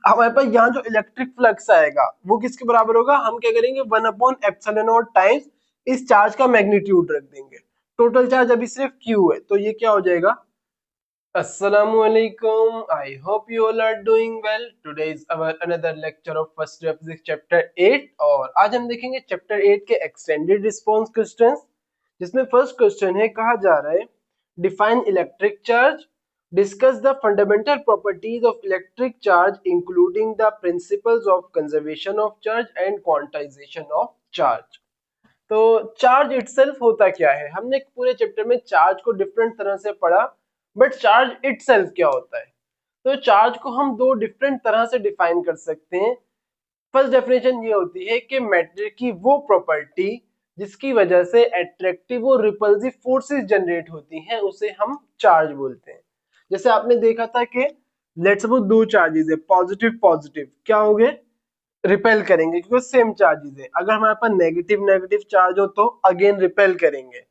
हमारे पास यहाँ जो इलेक्ट्रिक फ्लक्स आएगा वो किसके बराबर होगा, हम क्या करेंगे 1/ε0 टाइम्स इस चार्ज का मैग्नीट्यूड रख देंगे। टोटल चार्ज अभी सिर्फ Q है, तो ये क्या हो जाएगा, Assalamualaikum. I hope you all are doing well. Today is our another lecture of first year physics chapter 8 और आज हम देखेंगे चैप्टर 8 के एक्सटेंडेड रिस्पांस क्वेश्चंस, जिसमें फर्स्ट क्वेश्चन है, कहा जा रहा है define electric charge, discuss the fundamental properties of electric charge including the principles of conservation of charge and quantization of charge. तो चार्ज इटसेल्फ होता क्या है, हमने पूरे चैप्टर में चार्ज को डिफरेंट तरह से पढ़ा, बट चार्ज इटसेल्फ क्या होता है। तो चार्ज को हम दो डिफरेंट तरह से डिफाइन कर सकते हैं। फर्स्ट डेफिनेशन ये होती है कि मैटर की वो प्रॉपर्टी जिसकी वजह से अट्रैक्टिव और रिपल्सिव फोर्सेस जनरेट होती हैं उसे हम चार्ज बोलते हैं। जैसे आपने देखा था कि लेट्स सपोज दो चार्जेस है, पॉजिटिव पॉजिटिव, क्या हो गए, रिपेल करेंगे क्योंकि सेम चार्जेस है। अगर हमारे पास नेगेटिव नेगेटिव चार्ज हो तो अगेन रिपेल करेंगे,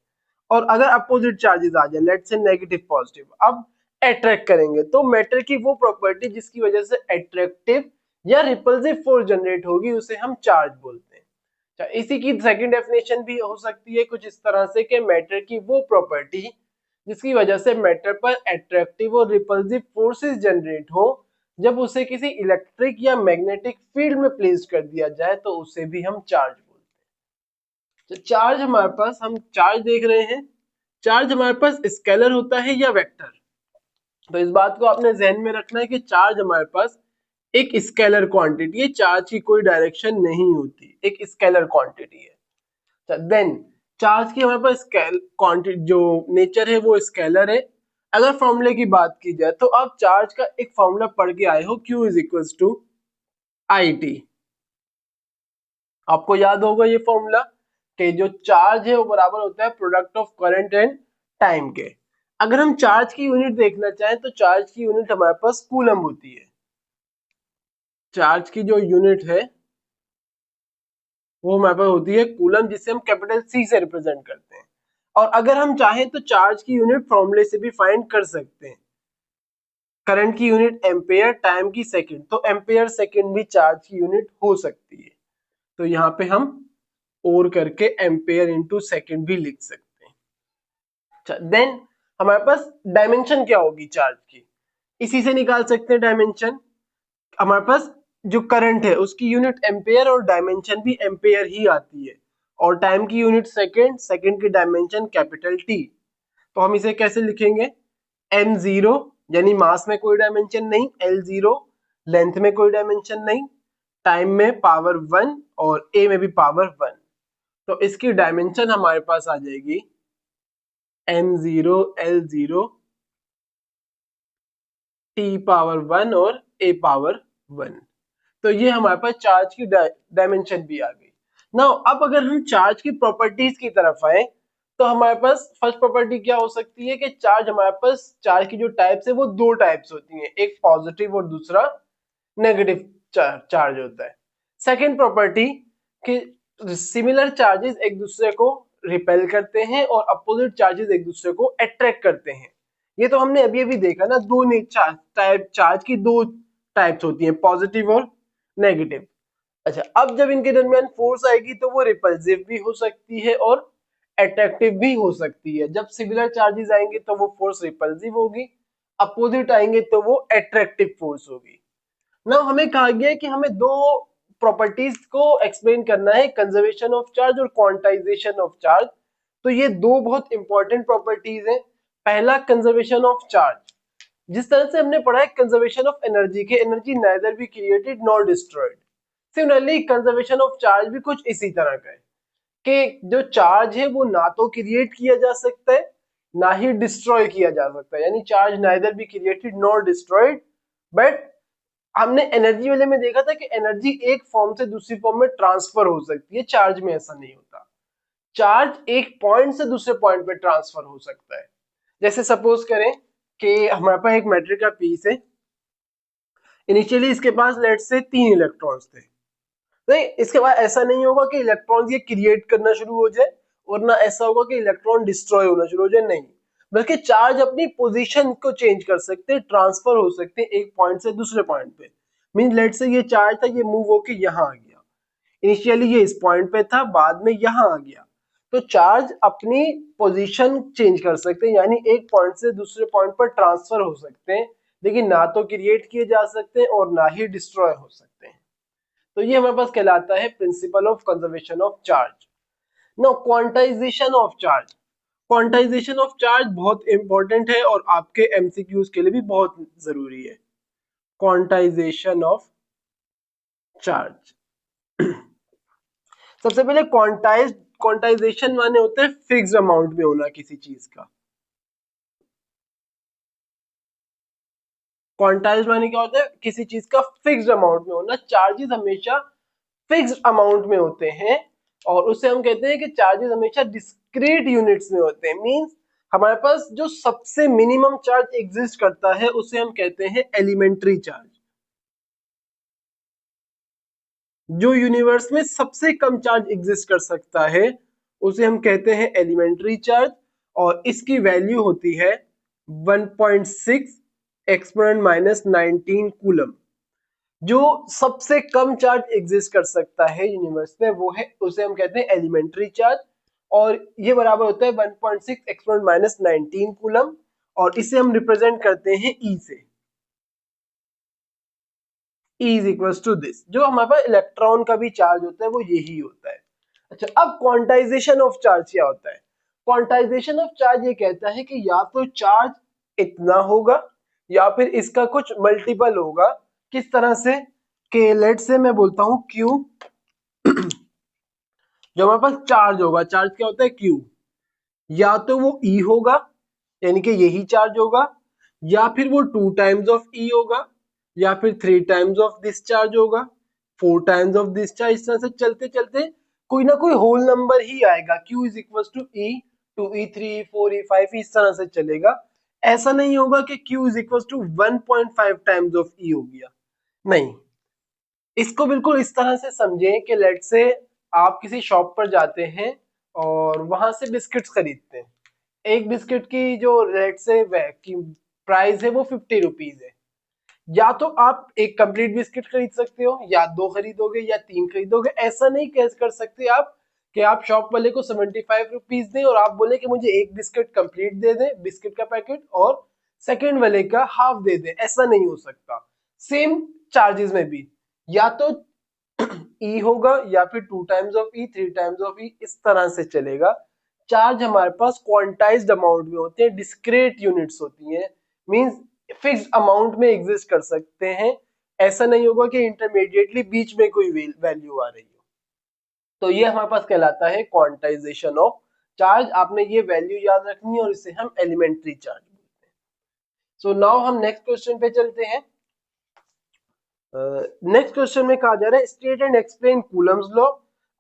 और अगर अपोजिट चार्जेस आ जाए लेट्स से नेगेटिव पॉजिटिव, अब अट्रैक्ट करेंगे। तो मैटर की वो प्रॉपर्टी जिसकी वजह से अट्रैक्टिव या रिपल्सिव फोर्स जनरेट होगी उसे हम चार्ज बोलते हैं। इसी की सेकंड डेफिनेशन भी हो सकती है कुछ इस तरह से कि मैटर की वो प्रॉपर्टी जिसकी वजह से मैटर पर अट्रैक्टिव और रिपल्सिव फोर्सेस जनरेट हो, जब उसे किसी इलेक्ट्रिक या मैग्नेटिक फील्ड में प्लेस कर दिया जाए तो उसे भी हम चार्ज बोलते हैं। तो चार्ज हमारे पास, हम चार्ज देख रहे हैं, चार्ज हमारे पास स्केलर होता है या वेक्टर। तो इस बात को आपने ध्यान में रखना है कि चार्ज हमारे पास एक स्केलर क्वांटिटी है, चार्ज की कोई डायरेक्शन नहीं होती, एक स्केलर क्वांटिटी है। देन चार्ज की हमारे पास क्वांटिटी जो नेचर है वो स्केलर है। अगर फॉर्मूले की बात की जाए तो आप चार्ज का एक फॉर्मूला पढ़ के आए हो, Q is equal to IT। आपको याद होगा ये फॉर्मूला कि जो चार्ज है वो बराबर होता है product of current and time के। अगर हम चार्ज की यूनिट देखना चाहें तो चार्ज की यूनिट हमारे पास कूलम होती है। चार्ज की जो यूनिट है वो हमारे पास होती है कूलम, जिसे हम कैपिटल C से रिप्रेजेंट करते हैं। और अगर हम चाहें तो चार्ज की यूनिट फॉर्मूले से भी फाइंड कर सकते हैं। करंट की यूनिट एम्पेयर, टाइम की सेकंड, तो एम्पेयर सेकंड भी चार्ज की यूनिट हो सकती है। तो यहाँ पे हम और करके एम्पेयर इंटू सेकंड भी लिख सकते हैं। देन हमारे पास डायमेंशन क्या होगी चार्ज की, इसी से निकाल सकते हैं डायमेंशन। हमारे पास जो करंट है उसकी यूनिट एम्पेयर और डायमेंशन भी एम्पेयर ही आती है, और टाइम की यूनिट सेकंड, सेकंड की डायमेंशन कैपिटल T। तो हम इसे कैसे लिखेंगे, m0 यानी मास में कोई डायमेंशन नहीं, L0 लेंथ में कोई डायमेंशन नहीं, टाइम में पावर 1 और a में भी पावर 1। तो इसकी डायमेंशन हमारे पास आ जाएगी m0 L0 t पावर 1 और a पावर 1। तो ये हमारे पास चार्ज की डायमेंशन भी आ गई। नाउ अब अगर हम चार्ज की प्रॉपर्टीज की तरफ आए तो हमारे पास फर्स्ट प्रॉपर्टी क्या हो सकती है कि चार्ज, हमारे पास चार्ज की जो टाइप्स है वो दो टाइप्स होती हैं, एक पॉजिटिव और दूसरा नेगेटिव चार्ज होता है। सेकेंड प्रॉपर्टी कि सिमिलर चार्जेस एक दूसरे को रिपेल करते हैं और अपोजिट चार्जेस एक दूसरे को अट्रैक्ट करते हैं। ये तो हमने अभी अभी देखा ना, दो चार्ज की दो टाइप्स होती हैं, पॉजिटिव और नेगेटिव। अच्छा, अब जब इनके दरमियान फोर्स आएगी तो वो रिपल्सिव भी हो सकती है और अट्रैक्टिव भी हो सकती है। जब सिमिलर चार्जेस आएंगे तो वो फोर्स रिपल्सिव होगी, अपोजिट आएंगे तो वो अट्रैक्टिव फोर्स होगी। ना हमें कहा गया है कि हमें दो प्रॉपर्टीज को एक्सप्लेन करना है, कंजर्वेशन ऑफ चार्ज और क्वांटाइजेशन ऑफ चार्ज। तो ये दो बहुत इंपॉर्टेंट प्रॉपर्टीज हैं। पहला कंजर्वेशन ऑफ चार्ज, जिस तरह से हमने पढ़ा है कंजर्वेशन ऑफ एनर्जी के energy neither be created nor destroyed, similarly conservation of charge भी कुछ इसी तरह का है कि जो चार्ज है वो ना तो क्रिएट किया जा सकता है ना ही डिस्ट्रॉय किया जा सकता है, यानी charge neither be created nor destroyed. But हमने एनर्जी वाले में देखा था कि एनर्जी एक फॉर्म से दूसरी फॉर्म में ट्रांसफर हो सकती है, चार्ज में ऐसा नहीं होता। चार्ज एक पॉइंट से दूसरे पॉइंट पे ट्रांसफर हो सकता है। जैसे सपोज करें कि हमारे पास एक मैटर का पीस है, इनिशियली इसके पास लेट से 3 इलेक्ट्रॉन्स थे। नहीं, इसके बाद ऐसा नहीं होगा कि इलेक्ट्रॉन ये क्रिएट करना शुरू हो जाए और ना ऐसा होगा कि इलेक्ट्रॉन डिस्ट्रॉय होना शुरू हो जाए, नहीं, बल्कि चार्ज अपनी पोजीशन को चेंज कर सकते हैं, ट्रांसफर हो सकते हैं एक पॉइंट से दूसरे पॉइंट पे। मीन लेट से ये चार्ज था, ये मूव होके यहाँ आ गया, इनिशियली ये इस पॉइंट पे था, बाद में यहाँ आ गया। तो चार्ज अपनी पोजीशन चेंज कर सकते हैं, यानी एक पॉइंट से दूसरे पॉइंट पर ट्रांसफर हो सकते हैं, लेकिन ना तो क्रिएट किए जा सकते हैं और ना ही डिस्ट्रॉय हो सकते हैं। तो ये हमारे पास कहलाता है principle of conservation of charge. No quantization of charge. Quantization of charge बहुत इंपॉर्टेंट है और आपके एमसीक्यूज के लिए भी बहुत जरूरी है। Quantization of charge. सबसे पहले क्वांटाइजेशन माने होते हैं फिक्स्ड अमाउंट में होना किसी चीज का। क्वांटाइज माने क्या होता है, किसी चीज का फिक्स्ड अमाउंट में होना। चार्जेस हमेशा फिक्स्ड अमाउंट में होते हैं और उससे हम कहते हैं कि चार्जेस हमेशा डिस्क्रीट यूनिट्स में होते हैं। मींस हमारे पास जो सबसे मिनिमम चार्ज एग्जिस्ट करता है उसे हम कहते हैं एलिमेंट्री चार्ज। जो यूनिवर्स में सबसे कम चार्ज एग्जिस्ट कर सकता है उसे हम कहते हैं एलिमेंट्री चार्ज, और इसकी वैल्यू होती है 1.6 एक्सपोनेंट माइनस 19 कूलम। जो सबसे कम चार्ज एग्जिस्ट कर सकता है यूनिवर्स में वो है, उसे हम कहते हैं एलिमेंट्री चार्ज, और ये बराबर होता है 1.6 एक्सपोनेंट माइनस 19 कूलम, और इसे हम रिप्रेजेंट करते हैं ई से। E is equal to this. जो हमारे पास इलेक्ट्रॉन का भी चार्ज होता है वो यही होता है। अच्छा, अब क्वांटाइजेशन ऑफ चार्ज क्या होता है? क्वांटाइजेशन ऑफ चार्ज ये कहता है कि या तो चार्ज इतना होगा या फिर इसका कुछ मल्टीपल होगा। किस तरह से? कि लेट से मैं बोलता हूं Q, जो हमारे पास चार्ज होगा, चार्ज क्या होता है Q, या तो वो E होगा यानी कि यही चार्ज होगा, या फिर वो 2 टाइम्स ऑफ E होगा, या फिर 3 टाइम्स ऑफ दिस चार्ज होगा, 4 टाइम्स ऑफ दिस चार्ज। इस तरह से चलते चलते कोई ना कोई होल नंबर ही आएगा। Q is equal to E 2 E 3 4 E 5, इस तरह से चलेगा। ऐसा नहीं होगा कि Q is equal to 1.5 times of E हो गया, नहीं। इसको बिल्कुल इस तरह से समझें कि लेट से आप किसी शॉप पर जाते हैं और वहां से बिस्किट्स खरीदते हैं। एक बिस्किट की जो रेट से की प्राइस है वो 50 रुपीज है। या तो आप एक कंप्लीट बिस्किट खरीद सकते हो, या दो खरीदोगे, या तीन खरीदोगे। ऐसा नहीं कह कर सकते आप कि आप शॉप वाले को 75 रुपीज दें और आप बोले कि मुझे एक बिस्किट कंप्लीट दे दे, बिस्किट का पैकेट, और सेकंड वाले का हाफ दे दे। ऐसा नहीं हो सकता। सेम चार्जेस में भी या तो ई होगा या फिर 2 times of e 3 times of e, इस तरह से चलेगा। चार्ज हमारे पास क्वांटाइज्ड अमाउंट में होते हैं, डिस्क्रीट यूनिट्स होती हैं, मींस फिक्स्ड अमाउंट में एग्जिस्ट कर सकते हैं। ऐसा नहीं होगा कि इंटरमीडिएटली बीच में कोई वैल्यू आ रही हो। तो ये हमारे पास कहलाता है क्वांटाइजेशन ऑफ चार्ज। आपने ये वैल्यू याद रखनी है और इसे हम एलिमेंट्री चार्ज बोलते हैं। सो नाउ हम नेक्स्ट क्वेश्चन पे चलते हैं। नेक्स्ट क्वेश्चन में कहा जा रहा है state and explain Coulomb's law,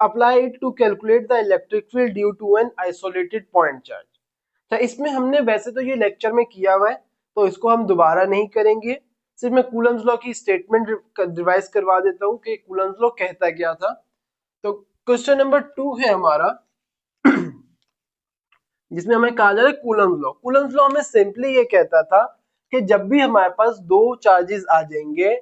apply it to calculate the electric field due to an isolated point charge. तो इसमें हमने वैसे तो ये लेक्चर में किया हुआ है तो इसको हम दोबारा नहीं करेंगे। सिर्फ मैं कूलम्स लॉ की स्टेटमेंट रिवाइज करवा देता हूँ कि कूलम्स लॉ कहता क्या था। तो क्वेश्चन नंबर 2 है हमारा, जिसमें हमें कहा जा रहा है कूलम्स लॉ। कूलम्स लॉ हमें सिंपली ये कहता था कि जब भी हमारे पास दो चार्जेस आ जाएंगे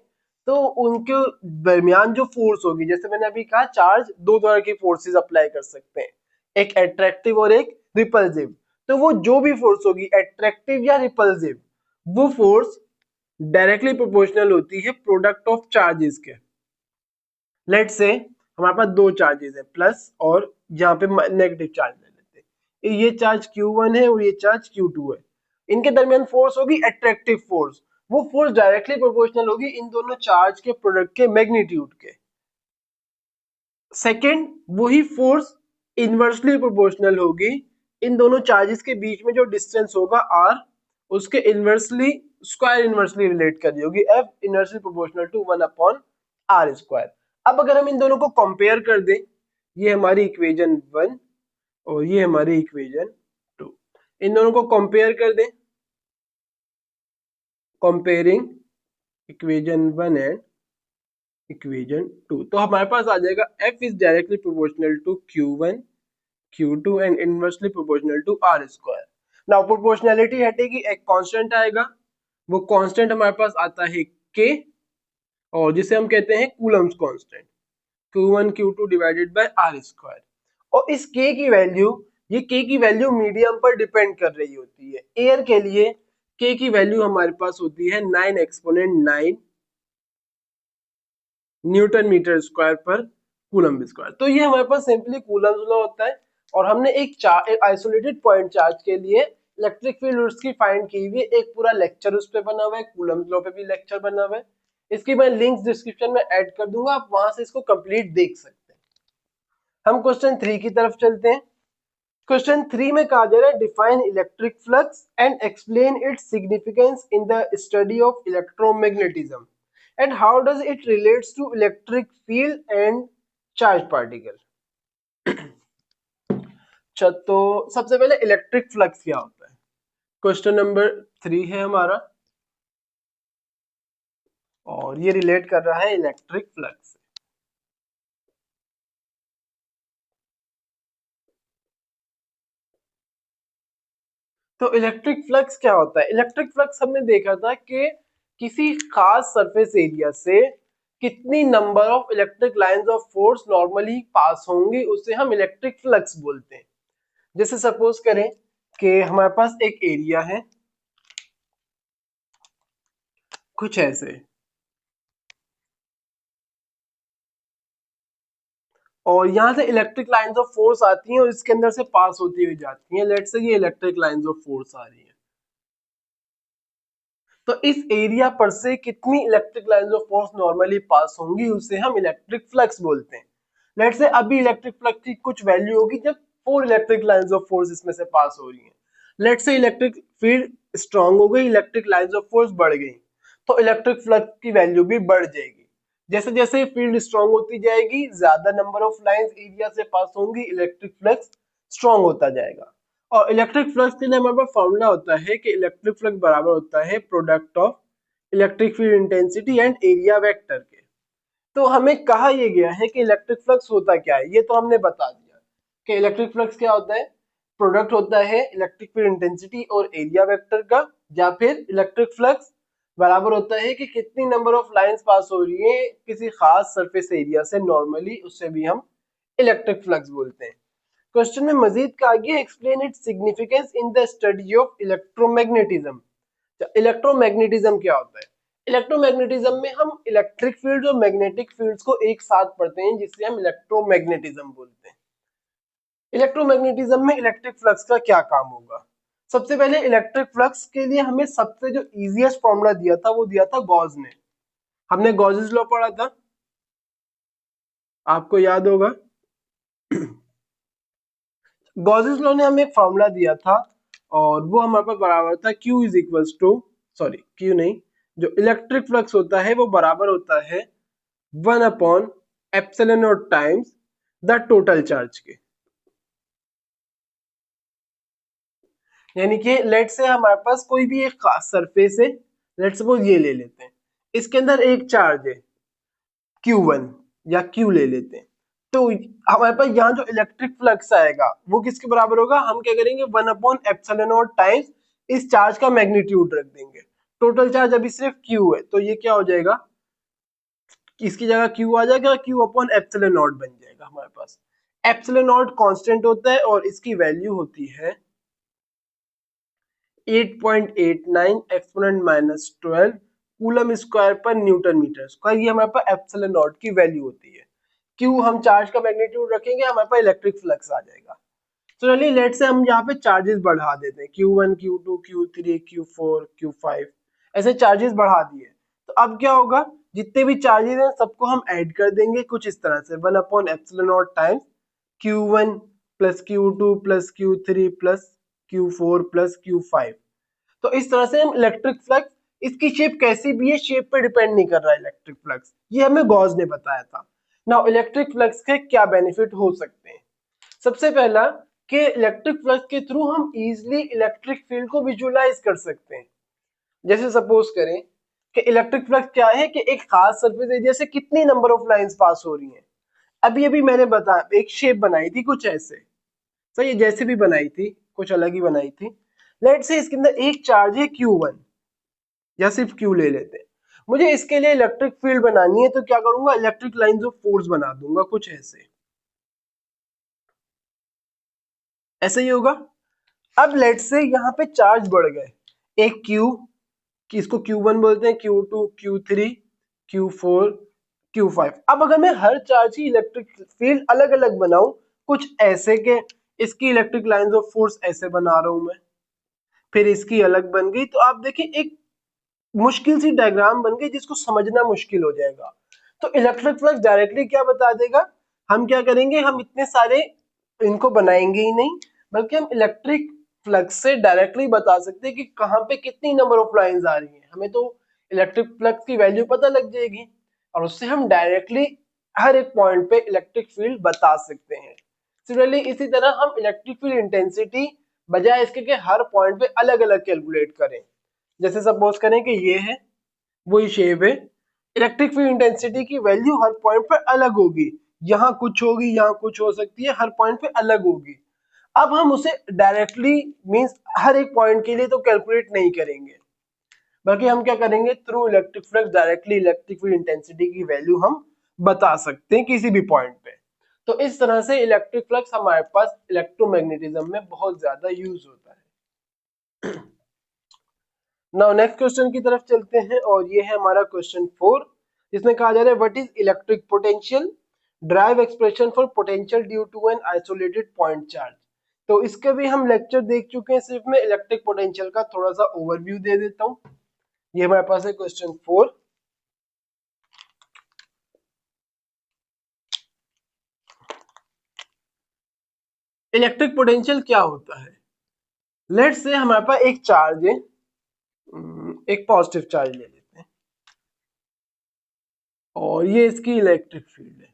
तो उनके दरमियान जो फोर्स होगी, जैसे मैंने अभी कहा चार्ज दो तरह की फोर्सेस अप्लाई कर सकते हैं, एक अट्रैक्टिव और एक रिपल्सिव। तो वो जो भी फोर्स होगी अट्रैक्टिव या रिपल्सिव, वो फोर्स डायरेक्टली प्रोपोर्शनल होती है प्रोडक्ट ऑफ चार्जेस के। लेट से हमारे पास दो चार्जेस है, प्लस और यहाँ पे नेगेटिव चार्ज ले लेते हैं। ये चार्ज Q1 है और ये चार्ज Q2 है। इनके दरमियान फोर्स होगी अट्रैक्टिव फोर्स। वो फोर्स डायरेक्टली प्रोपोर्शनल होगी इन दोनों चार्ज के प्रोडक्ट के मैग्नीट्यूड के। सेकंड, वही फोर्स इनवर्सली प्रोपोर्शनल होगी इन दोनों चार्जेस के बीच में जो डिस्टेंस होगा r, उसके इनवर्सली स्क्वायर इनवर्सली रिलेट कर रही होगी, F inversely proportional to 1/r square. अब अगर हम इन दोनों को कंपेयर कर दें, ये हमारी इक्वेशन 1 और ये हमारी इक्वेशन 2, इन दोनों को कंपेयर कर दें, कंपेयरिंग इक्वेशन 1 एंड इक्वेशन 2, तो हमारे पास आ जाएगा F is directly proportional to Q1 Q2 and inversely proportional to r square. Now proportionality हटेगी, एक कांस्टेंट आएगा, वो कांस्टेंट हमारे पास आता है K, और जिसे हम कहते हैं Coulomb's constant, Q1 Q2 divided by R square. और इस K की वैल्यू, ये K की वैल्यू मीडियम पर डिपेंड कर रही होती है। एयर के लिए K की वैल्यू हमारे पास होती है 9 एक्सपोनेंट 9 न्यूटन मीटर स्क्वायर पर कूलम स्क्वायर। तो ये हमारे पास सिंपली कूलम्स लॉ होता है। और हमने एक आइसोलेटेड पॉइंट चार्ज के लिए इलेक्ट्रिक फील्ड उसकी फाइंड की हुई है, एक पूरा लेक्चर उस पे बना हुआ है, कूलम्स लॉ पे भी लेक्चर बना हुआ है। इसकी मैं लिंक्स डिस्क्रिप्शन में ऐड कर दूंगा, आप वहां से इसको कंप्लीट देख सकते हैं। हम क्वेश्चन 3 की तरफ चलते हैं। क्वेश्चन 3 में कहा जा रहा है define electric flux and explain its significance in the study of electromagnetism and how does it relates to electric field and charge particle. तो सबसे पहले इलेक्ट्रिक फ्लक्स क्या होता है, क्वेश्चन नंबर 3 है हमारा, और ये रिलेट कर रहा है इलेक्ट्रिक फ्लक्स से। तो इलेक्ट्रिक फ्लक्स क्या होता है? इलेक्ट्रिक फ्लक्स हमने देखा था कि किसी खास सरफेस एरिया से कितनी number of electric lines of force normally pass होंगी, उसे हम इलेक्ट्रिक फ्लक्स बोलते हैं। जैसे सपोज करें कि हमारे पास एक एरिया है कुछ ऐसे, और यहाँ से इलेक्ट्रिक लाइंस ऑफ फोर्स आती हैं और इसके अंदर से पास होती हुई जाती हैं। लेट्स से ये इलेक्ट्रिक लाइंस ऑफ फोर्स आ रही है, तो इस एरिया पर से कितनी electric lines of force normally pass होंगी उसे हम इलेक्ट्रिक फ्लक्स बोलते हैं। लेट्स से अभी इलेक्ट्रिक फ्लक्स की कुछ वैल्यू होगी जब 4 इलेक्ट्रिक लाइंस ऑफ फोर्स इसमें से पास हो रही हैं। लेट्स से इलेक्ट्रिक फील्ड स्ट्रांग हो गई, इलेक्ट्रिक लाइंस ऑफ फोर्स बढ़ गई, तो इलेक्ट्रिक फ्लक्स की वैल्यू भी बढ़ जाएगी। जैसे जैसे फील्ड स्ट्रांग होती जाएगी, ज्यादा नंबर ऑफ लाइंस एरिया से पास होंगी, इलेक्ट्रिक फ्लक्स स्ट्रांग होता जाएगा। और इलेक्ट्रिक फ्लक्स के लिए हमारे पास फॉर्मूला होता है कि इलेक्ट्रिक फ्लक्स बराबर होता है product of electric field intensity and area vector के। तो हमें कहा यह गया है कि इलेक्ट्रिक फ्लक्स होता क्या है, ये तो हमने बता दिया कि इलेक्ट्रिक फ्लक्स क्या होता है, प्रोडक्ट होता है इलेक्ट्रिक फील्ड इंटेंसिटी और एरिया वेक्टर का, या फिर इलेक्ट्रिक फ्लक्स बराबर होता है कि कितनी नंबर ऑफ लाइंस पास हो रही है किसी खास सरफेस एरिया से नॉर्मली, उससे भी हम इलेक्ट्रिक फ्लक्स बोलते हैं। क्वेश्चन में मजीद कहा गया explain its significance in the study of electromagnetism. Electromagnetism क्या होता है? इलेक्ट्रोमैग्नेटिज्म में हम इलेक्ट्रिक फील्ड और मैग्नेटिक फील्ड्स को एक साथ पढ़ते हैं, जिसे हम इलेक्ट्रोमैग्नेटिज्म बोलते हैं। इलेक्ट्रोमैग्नेटिज्म में इलेक्ट्रिक फ्लक्स का क्या काम होगा? सबसे पहले इलेक्ट्रिक फ्लक्स के लिए हमें सबसे जो इजीएस्ट फॉर्मूला दिया था वो दिया था गॉस ने। हमने गॉसेस लॉ पढ़ा था, आपको याद होगा। गॉसेस लॉ ने हमें एक फॉर्मूला दिया था और वो हमारे पास बराबर था Q is equal to, sorry Q नहीं, जो इलेक्ट्रिक फ्लक्स होता है वो बराबर होता है 1/ε0 टाइम्स द टोटल चार्ज के। यानी कि लेट से हमारे पास कोई भी एक खास सरफेस है, लेट सपोज ये ले लेते हैं, इसके अंदर एक चार्ज है Q1 या Q ले लेते हैं, तो हमारे पास यहाँ जो इलेक्ट्रिक फ्लक्स आएगा वो किसके बराबर होगा? हम क्या करेंगे 1/ε0 टाइम्स इस चार्ज का मैग्नीट्यूड रख देंगे। टोटल चार्ज अभी सिर्फ Q है, तो ये क्या हो जाएगा, इसकी जगह Q आ जाएगा, Q/ε0 बन जाएगा हमारे पास। ε0 कांस्टेंट होता है और इसकी वैल्यू होती है 8.89 एक्सपोनेंट -12 कूलम स्क्वायर पर न्यूटन मीटर स्क्वायर। ये हमारे पास ε0 की वैल्यू होती है। Q हम चार्ज का मैग्नीट्यूड रखेंगे, हमारे पास इलेक्ट्रिक फ्लक्स आ जाएगा। तो चलिए लेट से हम यहाँ पे चार्जेस बढ़ा देते हैं, Q1 Q2 Q3 Q4 Q5 ऐसे चार्जेस बढ़ा दिए। तो अब क्या होगा, जितने भी चार्जेस हैं सबको हम ऐड कर देंगे कुछ इस तरह से 1/ε0 times Q1 plus Q2 plus Q3 plus Q4 plus Q5। तो इस तरह से हम इलेक्ट्रिक फ्लक्स, इसकी शेप कैसी भी है शेप पे डिपेंड नहीं कर रहा है इलेक्ट्रिक फ्लक्स, ये हमें गॉस ने बताया था। नाउ इलेक्ट्रिक फ्लक्स के क्या बेनिफिट हो सकते हैं? सबसे पहला कि इलेक्ट्रिक फ्लक्स के थ्रू हम इजीली इलेक्ट्रिक फील्ड को विजुअलाइज कर सकते हैं। जैसे सपोज करें कि इलेक्ट्रिक फ्लक्स क्या है कि एक खास सरफेस एरिया से कितनी नंबर ऑफ लाइंस पास हो रही हैं। अभी अभी मैंने बताया एक शेप बनाई थी कुछ ऐसे, सही, जैसे भी बनाई थी कुछ अलग ही बनाई थी। लेट्स से इसके अंदर एक चार्ज है Q1 या सिर्फ Q ले लेते हैं, मुझे इसके लिए इलेक्ट्रिक फील्ड बनानी है, तो क्या करूंगा, इलेक्ट्रिक लाइंस ऑफ फोर्स बना दूंगा कुछ ऐसे, ऐसे ही होगा। अब लेट से यहाँ पे चार्ज बढ़ गए, एक क्यू, कि इसको Q1 बोलते हैं, Q2, Q3, Q4, Q5। अब अगर मैं हर चार्ज की इलेक्ट्रिक फील्ड अलग अलग बनाऊं, कुछ ऐसे के, इसकी इलेक्ट्रिक लाइंस ऑफ फोर्स ऐसे बना रहा हूं मैं, फिर इसकी अलग बन गई, तो आप देखिए एक मुश्किल सी डायग्राम बन गई जिसको समझना मुश्किल हो जाएगा। तो इलेक्ट्रिक फ्लक्स डायरेक्टली क्या बता देगा, हम क्या करेंगे, हम इतने सारे इनको बनाएंगे ही नहीं, बल्कि हम इलेक्ट्रिक फ्लक्स से डायरेक्टली बता सकते हैं कि कहाँ पे कितनी नंबर ऑफ लाइंस आ रही हैं। हमें तो इलेक्ट्रिक फ्लक्स की वैल्यू पता लग जाएगी, और उससे हम डायरेक्टली हर एक पॉइंट पे इलेक्ट्रिक फील्ड बता सकते हैं। सिमिलरली इसी तरह हम इलेक्ट्रिक फील्ड इंटेंसिटी बजाय इसके कि हर पॉइंट पे अलग अलग कैलकुलेट करें, जैसे सपोज करें कि ये है, वही शेप है, इलेक्ट्रिक फील्ड इंटेंसिटी की वैल्यू हर पॉइंट पर अलग होगी, यहाँ कुछ होगी, यहाँ कुछ हो सकती है, हर पॉइंट पे अलग होगी। अब हम उसे डायरेक्टली मींस हर एक पॉइंट के लिए तो कैलकुलेट नहीं करेंगे, बल्कि हम क्या करेंगे, through electric flux directly electric field intensity की वैल्यू हम बता सकते हैं किसी भी पॉइंट पे। तो इस तरह से इलेक्ट्रिक फ्लक्स हमारे पास इलेक्ट्रोमैग्नेटिज्म में बहुत ज्यादा यूज होता है। नाउ नेक्स्ट क्वेश्चन की तरफ चलते हैं, और ये है हमारा क्वेश्चन 4, जिसमें कहा जा रहा है what is electric potential, derive expression for potential due to an isolated point charge. तो इसके भी हम लेक्चर देख चुके हैं, सिर्फ मैं इलेक्ट्रिक पोटेंशियल का थोड़ा सा ओवरव्यू दे देता हूँ। ये हमारे पास है क्वेश्चन 4। इलेक्ट्रिक पोटेंशियल क्या होता है, लेट्स से हमारे पास एक चार्ज है, एक पॉजिटिव चार्ज ले लेते हैं, और ये इसकी इलेक्ट्रिक फील्ड है।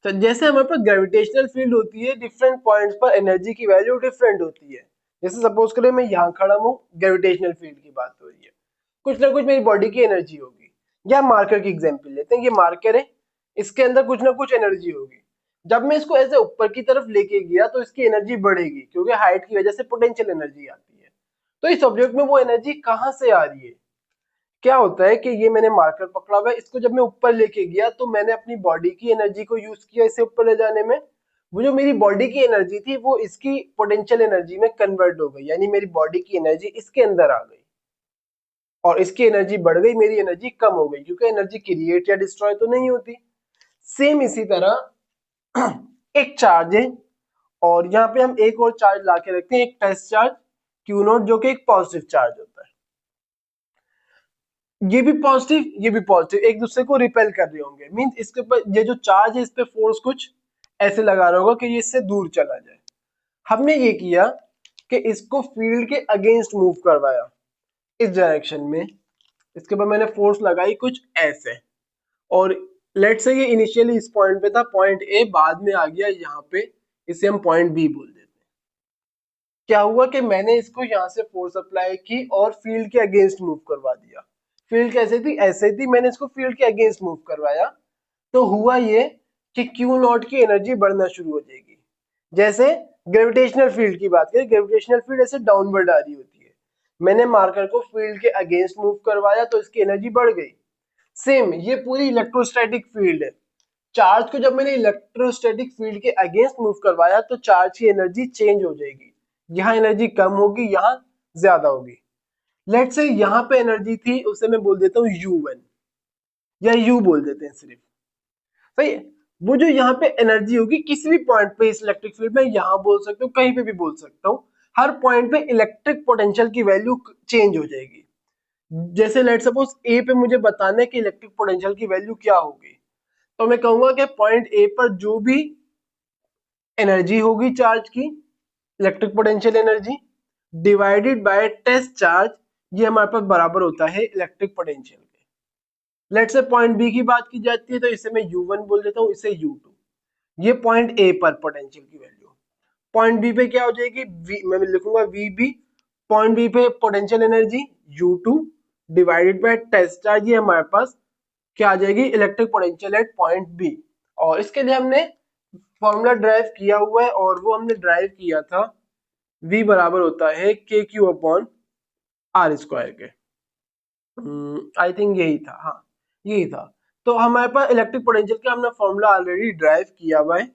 तो जैसे हमारे पास ग्रेविटेशनल फील्ड होती है, डिफरेंट पॉइंट्स पर एनर्जी की वैल्यू डिफरेंट होती है। जैसे सपोज करें मैं यहाँ खड़ा हूँ, ग्रेविटेशनल फील्ड की बात हो रही है, कुछ ना कुछ मेरी बॉडी की एनर्जी होगी, या मार्कर की एग्जांपल लेते हैं, ये मार्कर है, इसके अंदर कुछ ना कुछ एनर्जी होगी। जब मैं इसको ऐसे ऊपर की तरफ लेके गया तो इसकी एनर्जी बढ़ेगी, क्योंकि हाइट की वजह से पोटेंशियल एनर्जी आती है। तो इस ऑब्जेक्ट में वो एनर्जी कहाँ से आ रही है, क्या होता है कि ये मैंने मार्कर पकड़ा हुआ है, इसको जब मैं ऊपर लेके गया तो मैंने अपनी बॉडी की एनर्जी को यूज किया इसे ऊपर ले जाने में। वो जो मेरी बॉडी की एनर्जी थी वो इसकी पोटेंशियल एनर्जी में कन्वर्ट हो गई, यानी मेरी बॉडी की एनर्जी इसके अंदर आ गई, और इसकी एनर्जी बढ़ गई, मेरी एनर्जी कम हो गई, क्योंकि एनर्जी क्रिएट या डिस्ट्रॉय तो नहीं होती। सेम इसी तरह एक चार्ज है, और यहाँ पे हम एक और चार्ज ला के रखते हैं, एक टेस्ट चार्ज Q0, जो कि एक पॉजिटिव चार्ज होता है। ये भी पॉजिटिव, ये भी पॉजिटिव, एक दूसरे को रिपेल कर रहे होंगे, मींस इसके ऊपर ये जो चार्ज है इस पे फोर्स कुछ ऐसे लगा रहा होगा कि ये इससे दूर चला जाए। हमने ये किया कि इसको फील्ड के अगेंस्ट मूव करवाया इस डायरेक्शन में, इसके ऊपर मैंने फोर्स लगाई कुछ ऐसे, और लेट से ये इनिशियली इस पॉइंट पे था, पॉइंट ए, बाद में आ गया यहाँ पे, इसे हम पॉइंट बी बोल देते हैं। क्या हुआ कि मैंने इसको यहाँ से फोर्स अप्लाई की और फील्ड के अगेंस्ट मूव करवा दिया। फील्ड कैसे थी, ऐसे थी, मैंने इसको फील्ड के अगेंस्ट मूव करवाया, तो हुआ ये कि क्यू नॉट की एनर्जी बढ़ना शुरू हो जाएगी। जैसे ग्रेविटेशनल फील्ड की बात करें, ग्रेविटेशनल फील्ड ऐसे डाउनवर्ड आ रही होती है, मैंने मार्कर को फील्ड के अगेंस्ट मूव करवाया तो इसकी एनर्जी बढ़ गई। सेम ये पूरी इलेक्ट्रोस्टैटिक फील्ड है, चार्ज को जब मैंने इलेक्ट्रोस्टैटिक फील्ड के अगेंस्ट मूव करवाया तो चार्ज की एनर्जी चेंज हो जाएगी, यहाँ एनर्जी कम होगी, यहाँ ज्यादा होगी। लेट से यहाँ पे एनर्जी थी, उसे मैं बोल देता हूँ U1, या U बोल देते हैं सिर्फ, सही है। वो जो यहाँ पे एनर्जी होगी किसी भी पॉइंट पे इस इलेक्ट्रिक फील्ड में, यहाँ बोल सकते हो, कहीं पे भी बोल सकता हूँ, हर पॉइंट पे इलेक्ट्रिक पोटेंशियल की वैल्यू चेंज हो जाएगी। जैसे लेट सपोज ए पे मुझे बताना है कि इलेक्ट्रिक पोटेंशियल की वैल्यू क्या होगी, तो मैं कहूंगा कि पॉइंट ए पर जो भी एनर्जी होगी चार्ज की, electric potential energy divided by test charge, ये हमारे पास बराबर होता है इलेक्ट्रिक पोटेंशियल के। लेट से पॉइंट बी की बात की जाती है, तो इसे मैं U1 बोल देता हूँ, इसे U2। ये पॉइंट ए पर पोटेंशियल की वैल्यू, पॉइंट बी पे क्या हो जाएगी, मैं लिखूंगा VB, पॉइंट बी पे potential energy U2 divided by test charge, ये हमारे पास क्या आ जाएगी, electric potential at point B. और इसके लिए हमने फॉर्मूला ड्राइव किया हुआ है, और वो हमने ड्राइव किया था, V बराबर होता है KQ अपॉन R स्क्वायर के। आई थिंक यही था, हाँ यही था। तो हमारे पास इलेक्ट्रिक पोटेंशियल का हमने फॉर्मूला ऑलरेडी ड्राइव किया हुआ है,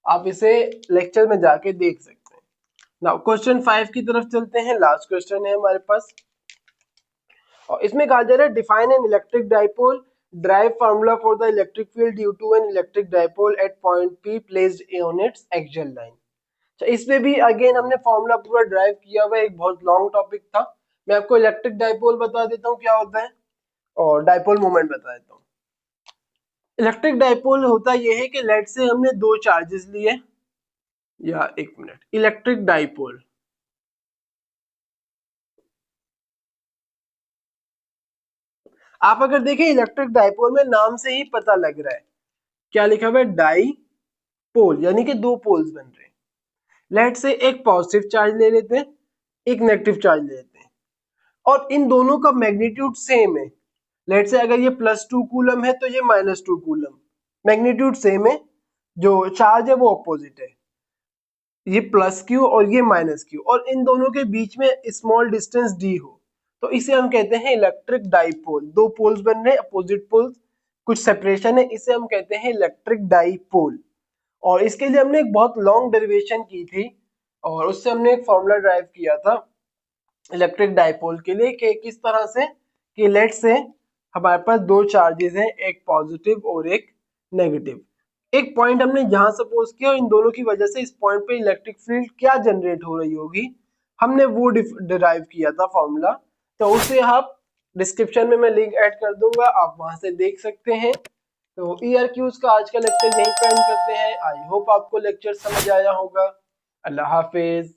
आप इसे लेक्चर में जाके देख सकते हैं। नाउ क्वेश्चन 5 की तरफ चलते हैं, लास्ट क्वेश्चन है हमारे पास, और इसमें कहा जा रहा है define an electric dipole, derive formula for the electric field due to an electric dipole at point P placed on its axial line. तो इसमें भी अगेन हमने फॉर्मूला पूरा ड्राइव किया हुआ है, एक बहुत लॉन्ग टॉपिक था। मैं आपको इलेक्ट्रिक डाइपोल बता देता हूँ क्या होता है और डाइपोल मोमेंट बता देता हूँ। इलेक्ट्रिक डाइपोल होता यह है कि लेट से हमने दो चार्जेस लिए, या एक मिनट, इलेक्ट्रिक डाइपोल, आप अगर देखें इलेक्ट्रिक डाइपोल में नाम से ही पता लग रहा है क्या लिखा हुआ है, डाई पोल, यानी कि दो पोल्स बन रहे हैं। लेट से एक पॉजिटिव चार्ज ले लेते हैं, एक नेगेटिव चार्ज ले लेते हैं, और इन दोनों का मैग्नीट्यूड सेम है। लेट से अगर ये +2 कूलम है तो ये -2 कूलम, मैग्नीट्यूड सेम है, जो चार्ज है वो अपोजिट है, ये +q और ये -q, और इन दोनों के बीच में स्मॉल डिस्टेंस d हो, तो इसे हम कहते हैं इलेक्ट्रिक डाइपोल। दो पोल्स बन रहे हैं, अपोजिट पोल्स, कुछ सेपरेशन है, इसे हम कहते हैं इलेक्ट्रिक डाइपोल। और इसके लिए हमने एक बहुत लॉन्ग डेरिवेशन की थी, और उससे हमने एक फॉर्मूला ड्राइव किया था इलेक्ट्रिक डाइपोल के लिए, कि किस तरह से, कि लेट से हमारे पास दो चार्जेस हैं, एक पॉजिटिव और एक नेगेटिव। एक पॉइंट हमने यहाँ सपोज किया, और इन दोनों की वजह से इस पॉइंट पे इलेक्ट्रिक फील्ड क्या जनरेट हो रही होगी, हमने वो डिराइव किया था फॉर्मूला। तो उसे आप डिस्क्रिप्शन में मैं लिंक ऐड कर दूंगा, आप वहां से देख सकते हैं। तो ERQs का आज का लेक्चर यहीं पे एंड करते हैं। आई होप आपको लेक्चर समझ आया होगा। अल्लाह हाफिज।